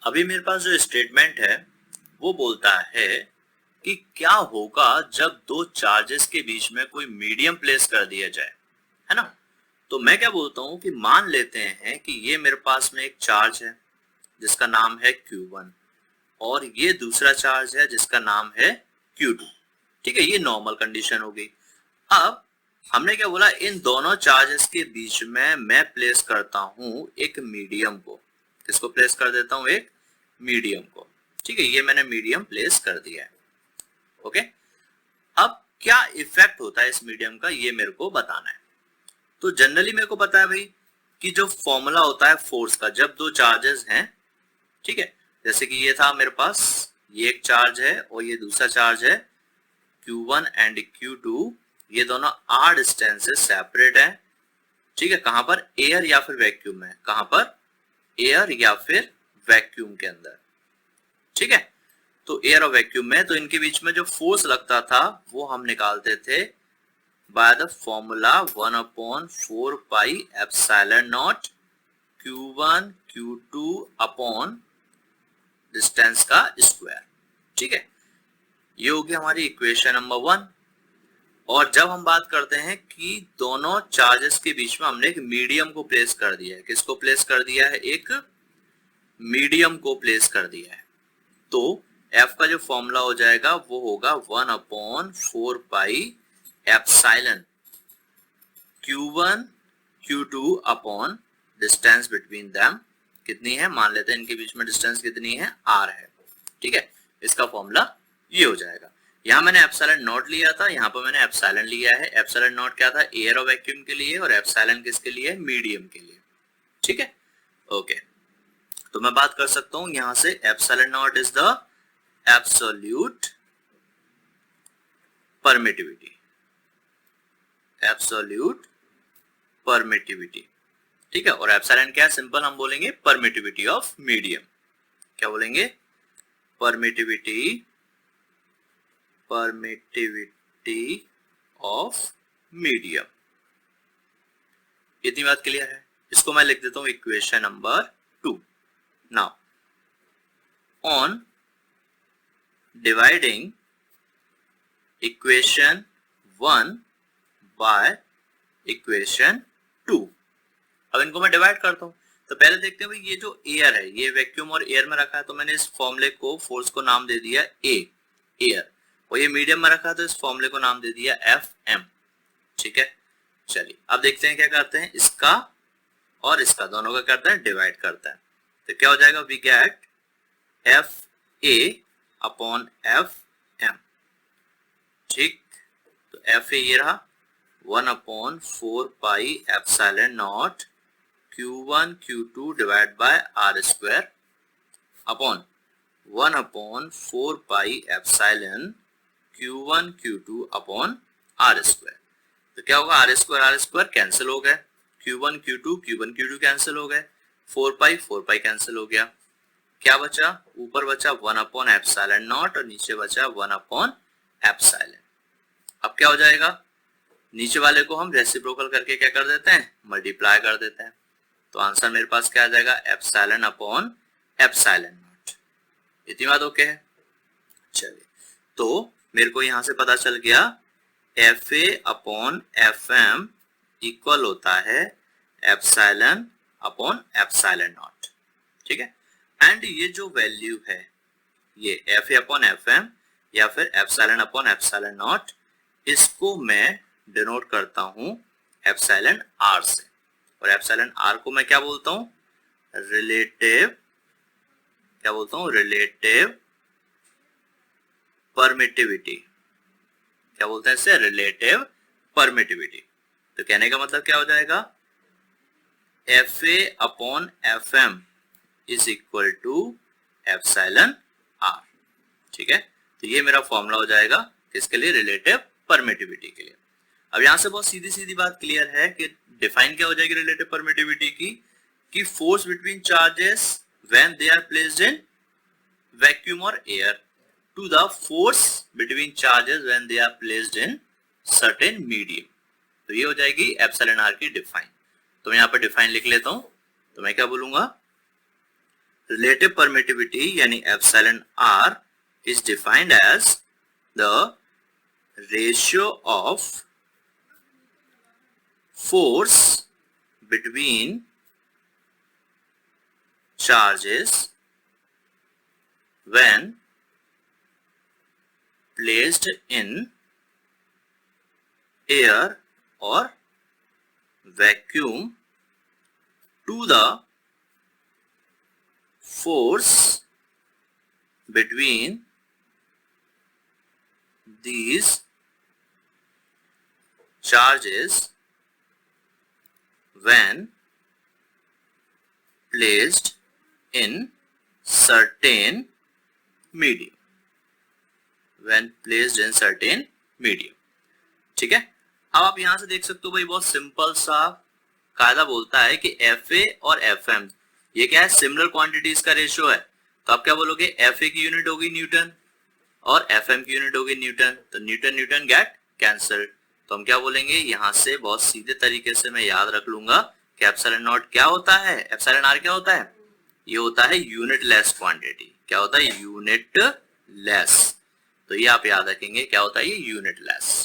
अभी मेरे पास जो स्टेटमेंट है वो बोलता है कि क्या होगा जब दो चार्जेस के बीच में कोई मीडियम प्लेस कर दिया जाए, है ना। तो मैं क्या बोलता हूं कि मान लेते हैं कि ये मेरे पास में एक चार्ज है जिसका नाम है Q1 और ये दूसरा चार्ज है जिसका नाम है Q2। ठीक है, ये नॉर्मल कंडीशन हो गई। अब हमने क्या बोला, इन दोनों चार्जेस के बीच में मैं प्लेस करता हूं एक मीडियम को। किसको प्लेस कर देता हूं? एक मीडियम को। ठीक है, ये मैंने मीडियम प्लेस कर दिया है। ओके, अब क्या इफेक्ट होता है इस मीडियम का, ये मेरे को बताना है। तो जनरली मेरे को पता है भाई कि जो फॉर्मूला होता है फोर्स का जब दो चार्जेस हैं, ठीक है, जैसे कि ये था मेरे पास, ये एक चार्ज है और ये दूसरा चार्ज है Q1 एंड Q2, ये दोनों आर डिस्टेंस से सेपरेट है। ठीक है, कहां पर? एयर या फिर वैक्यूम में। कहां पर? एयर या फिर वैक्यूम के अंदर। ठीक है, तो एयर और वैक्यूम में, तो इनके बीच में जो फोर्स लगता था वो हम निकालते थे by the formula 1/4 pi epsilon naught Q1 Q2 upon distance का स्क्वायर। ठीक है, ये होगी हमारी इक्वेशन नंबर 1। और जब हम बात करते हैं कि दोनों चार्जेस के बीच में हमने एक मीडियम को प्लेस कर दिया है, किसको प्लेस कर दिया है? एक मीडियम को प्लेस कर दिया है, तो F का जो फॉर्मूला हो जाएगा वो होगा 1/4 pi epsilon Q1 Q2 upon distance between them. कितनी है? मान लेते हैं इनके बीच में डिस्टेंस कितनी है? R है। ठीक है, इसका फॉर्मूला ये हो जाएगा। यहाँ मैंने एप्सिलॉन नॉट लिया था, यहाँ पर मैंने एप्सिलॉन लिया है। एप्सिलॉन नॉट क्या था? एयर और वैक्यूम के लिए, और एप्सिलॉन किसके लिए? मीडियम के लिए। ठीक है, ओके। तो मैं बात कर सकता हूं यहां से, epsilon not is the absolute permittivity. Absolute permittivity. ठीक है, और एप्सिलॉन क्या है? सिंपल हम बोलेंगे परमिटिविटी ऑफ मीडियम। क्या बोलेंगे? Permittivity of medium. इतनी बात क्लियर है? इसको मैं लिख देता हूं equation number 2। Now on dividing equation 1 by equation 2, अब इनको मैं डिवाइड करता हूं। तो पहले देखते हैं भाई, ये जो एयर है ये वैक्यूम और एयर में रखा है, तो मैंने इस फॉर्मूले को, फोर्स को नाम दे दिया ए, एयर, और ये मीडियम में रखा है तो इस फॉर्मूले को नाम दे दिया FM। ठीक है, चलिए अब देखते हैं क्या करते हैं, इसका और इसका दोनों का करते हैं डिवाइड करते हैं। तो क्या हो जाएगा? We get FA upon FM। ठीक, तो FA ये रहा 1/4 pi epsilon naught Q1 Q2 divide by R square upon 1/4 pi epsilon Q1 Q2 upon R square. तो क्या होगा? R स्क्वायर कैंसिल हो गए, Q1 Q2 कैंसिल हो गए, 4 पाई कैंसिल हो गया। क्या बचा? ऊपर बचा 1/एप्सिलॉन नॉट और नीचे बचा 1/एप्सिलॉन। अब क्या हो जाएगा? नीचे वाले को हम रेसिप्रोकल करके क्या कर देते हैं? मल्टीप्लाई कर देते हैं। तो आंसर मेरे पास क्या आ जाएगा? Epsilon upon epsilon not. इतनी बात ओके है? चलिए, तो मेरे को यहां से पता चल गया FA अपॉन FM इक्वल होता है एप्सिलॉन अपॉन एप्सिलॉन नॉट। ठीक है, एंड ये जो वैल्यू है ये FA अपॉन FM या फिर एप्सिलॉन अपॉन एप्सिलॉन नॉट, इसको मैं डिनोट करता हूं एप्सिलॉन R से। और एप्सिलॉन R को मैं क्या बोलता हूं? रिलेटिव, क्या बोलता हूं? Relative permittivity. क्या बोलते हैं इसे? Relative permittivity. तो कहने का मतलब क्या हो जाएगा? FA upon FM is equal to epsilon R। ठीक है, तो ये मेरा फॉर्मूला हो जाएगा किसके लिए? रिलेटिव परमिटिविटी के लिए। अब यहां से बहुत सीधी सीधी बात क्लियर है कि डिफाइन क्या हो जाएगी रिलेटिव परमिटिविटी की, कि force between charges when they are placed in vacuum और air to the force between charges when they are placed in certain medium. तो ये हो जाएगी एप्सिलॉन R की डिफाइन। तो मैं यहाँ पर डिफाइन लिख लेता हूं। तो मैं क्या बोलूंगा? रिलेटिव परमिटिविटी यानी epsilon R is defined as the ratio of force between charges when placed in air or vacuum to the force between these charges when placed in certain medium, when placed in certain medium। ठीक है, अब आप यहां से देख सकते हो भाई बहुत सिंपल सा कायदा बोलता है कि FA और FM ये क्या है, सिमिलर क्वांटिटीज का रेशियो है। तो आप क्या बोलोगे, FA की यूनिट होगी न्यूटन और FM की यूनिट होगी न्यूटन, तो न्यूटन न्यूटन गेट कैंसल्ड। तो हम क्या बोलेंगे, यहां से बहुत सीधे तरीके से मैं याद रख लूंगा कि एप्सिलॉन नॉट क्या होता है, एप्सिलॉन आर क्या होता है, ये होता है यूनिट लेस क्वांटिटी। क्या होता है, यूनिट लेस। तो ये आप याद रखेंगे क्या होता है, ये यूनिट लेस।